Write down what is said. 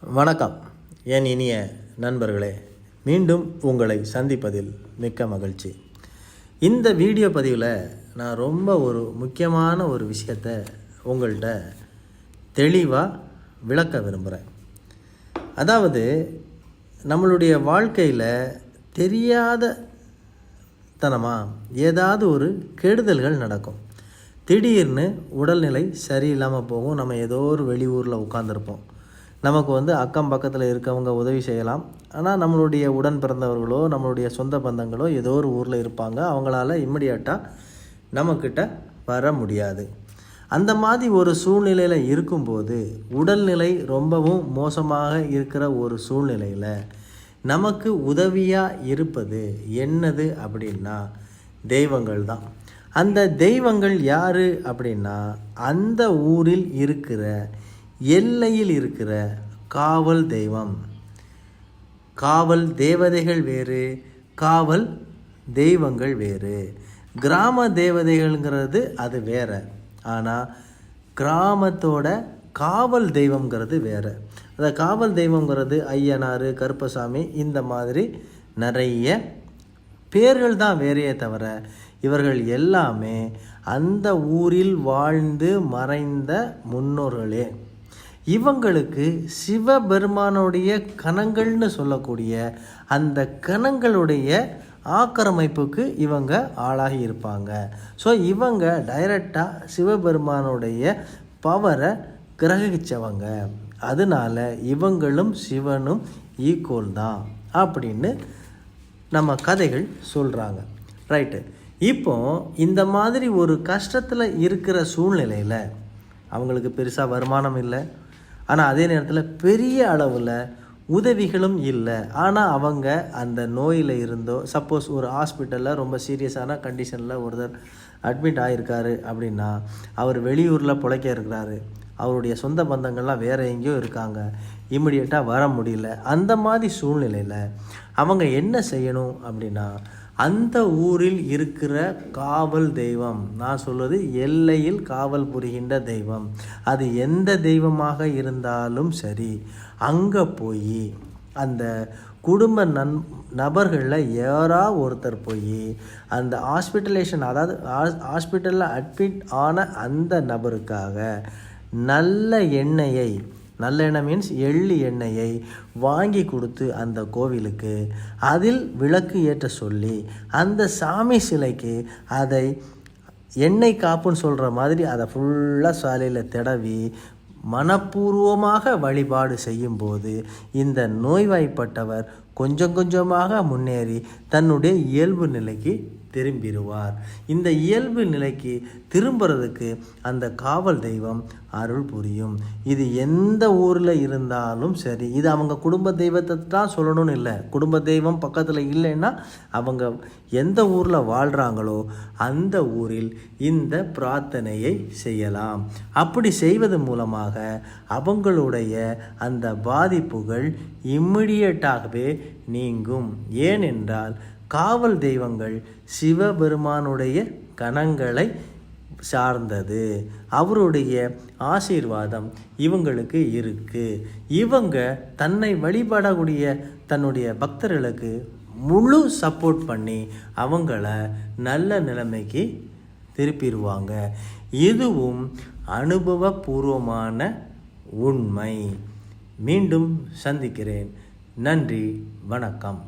வணக்கம் என் இனிய நண்பர்களே, மீண்டும் உங்களை சந்திப்பதில் மிக்க மகிழ்ச்சி. இந்த வீடியோ பதிவில் நான் ரொம்ப ஒரு முக்கியமான ஒரு விஷயத்தை உங்கள்கிட்ட தெளிவாக விளக்க விரும்புகிறேன். அதாவது நம்மளுடைய வாழ்க்கையில் தெரியாத தனமாக ஏதாவது ஒரு கெடுதல்கள் நடக்கும். திடீர்னு உடல்நிலை சரியில்லாமல் போகும். நம்ம ஏதோ ஒரு வெளியூரில் உட்காந்துருப்போம். நமக்கு அக்கம் பக்கத்தில் இருக்கவங்க உதவி செய்யலாம். ஆனால் நம்மளுடைய உடன் பிறந்தவர்களோ நம்மளுடைய சொந்த பந்தங்களோ ஏதோ ஒரு ஊரில் இருப்பாங்க. அவங்களால இம்மிடியட்டாக நம்மக்கிட்ட வர முடியாது. அந்த மாதிரி ஒரு சூழ்நிலையில் இருக்கும்போது, உடல்நிலை ரொம்பவும் மோசமாக இருக்கிற ஒரு சூழ்நிலையில் நமக்கு உதவியாக இருப்பது என்னது அப்படின்னா தெய்வங்கள் தான். அந்த தெய்வங்கள் யார் அப்படின்னா, அந்த ஊரில் இருக்கிற எல்லையில் இருக்கிற காவல் தெய்வம். காவல் தேவதைகள் வேறு, காவல் தெய்வங்கள் வேறு. கிராம தேவதைகள்ங்கிறது அது வேறு. ஆனால் கிராமத்தோட காவல் தெய்வங்கிறது வேறு. அந்த காவல் தெய்வங்கிறது ஐயனார், கருப்பசாமி, இந்த மாதிரி நிறைய பேர்கள் தான் வேறையே தவிர, இவர்கள் எல்லாமே அந்த ஊரில் வாழ்ந்து மறைந்த முன்னோர்களே. இவங்களுக்கு சிவபெருமானுடைய கணங்கள்னு சொல்லக்கூடிய அந்த கணங்களுடைய ஆக்கிரமிப்புக்கு இவங்க ஆளாகி இருப்பாங்க. ஸோ இவங்க டைரெக்டாக சிவபெருமானுடைய பவரை கிரகிச்சவங்க. அதனால் இவங்களும் சிவனும் ஈக்குவல் தான் அப்படின்னு நம்ம கதைகள் சொல்கிறாங்க. ரைட்டு. இப்போ இந்த மாதிரி ஒரு கஷ்டத்தில் இருக்கிற சூழ்நிலையில் அவங்களுக்கு பெருசாக வருமானம் இல்லை. ஆனால் அதே நேரத்தில் பெரிய அளவில் உதவிகளும் இல்லை. ஆனால் அவங்க அந்த நோயில் இருந்தோ, சப்போஸ் ஒரு ஹாஸ்பிட்டலில் ரொம்ப சீரியஸான கண்டிஷனில் ஒருத்தர் அட்மிட் ஆகிருக்காரு அப்படின்னா, அவர் வெளியூரில் பிழைக்க இருக்கிறாரு, அவருடைய சொந்த பந்தங்கள்லாம் வேறு எங்கேயோ இருக்காங்க, இம்மிடியட்டாக வர முடியல. அந்த மாதிரி சூழ்நிலையில் அவங்க என்ன செய்யணும் அப்படின்னா, அந்த ஊரில் இருக்கிற காவல் தெய்வம், நான் சொல்வது எல்லையில் காவல் புரிகின்ற தெய்வம், அது எந்த தெய்வமாக இருந்தாலும் சரி, அங்கே போய் அந்த குடும்ப நபர்களில் யாராவது ஒருத்தர் போய் அந்த ஹாஸ்பிட்டலேஷன், அதாவது ஹாஸ்பிட்டலில் அட்மிட் ஆன அந்த நபருக்காக நல்ல எண்ணெயை, நல்ல எண்ணெய் மீன்ஸ் எள்ளு எண்ணெயை வாங்கி கொடுத்து அந்த கோவிலுக்கு அதில் விளக்கு ஏற்ற சொல்லி, அந்த சாமி சிலைக்கு அதை எண்ணெய் காப்புன்னு சொல்கிற மாதிரி அதை ஃபுல்லாக சாலையில் தடவி மனப்பூர்வமாக வழிபாடு செய்யும்போது இந்த நோய்வாய்ப்பட்டவர் கொஞ்சம் கொஞ்சமாக முன்னேறி தன்னுடைய இயல்பு நிலைக்கு திரும்பிடுவார். இந்த இயல்பு நிலைக்கு திரும்புறதுக்கு அந்த காவல் தெய்வம் அருள் புரியும். இது எந்த ஊரில் இருந்தாலும் சரி. இது அவங்க குடும்ப தெய்வத்தை தான் சொல்லணும்னு இல்லை. குடும்ப தெய்வம் பக்கத்தில் இல்லைன்னா அவங்க எந்த ஊரில் வாழ்கிறாங்களோ அந்த ஊரில் இந்த பிரார்த்தனையை செய்யலாம். அப்படி செய்வது மூலமாக அவங்களுடைய அந்த பாதிப்புகள் இம்மிடியட்டாகவே நீங்கும். ஏனென்றால் காவல் தெய்வங்கள் சிவபெருமானுடைய கணங்களை சார்ந்தது. அவருடைய ஆசீர்வாதம் இவங்களுக்கு இருக்குது. இவங்க தன்னை வழிபடக்கூடிய தன்னுடைய பக்தர்களுக்கு முழு சப்போர்ட் பண்ணி அவங்கள நல்ல நிலைமைக்கு திருப்பிடுவாங்க. இதுவும் அனுபவபூர்வமான உண்மை. மீண்டும் சந்திக்கிறேன். நன்றி, வணக்கம்.